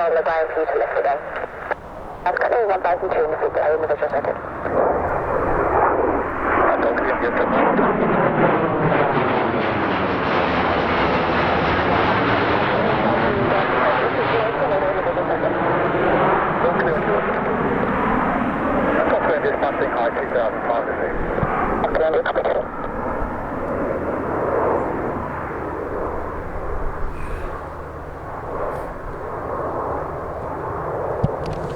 on the ground for you to lift it in. I've got no 1,200 feet below in the visual circuit. I don't think I'm getting something high 2,500 feet.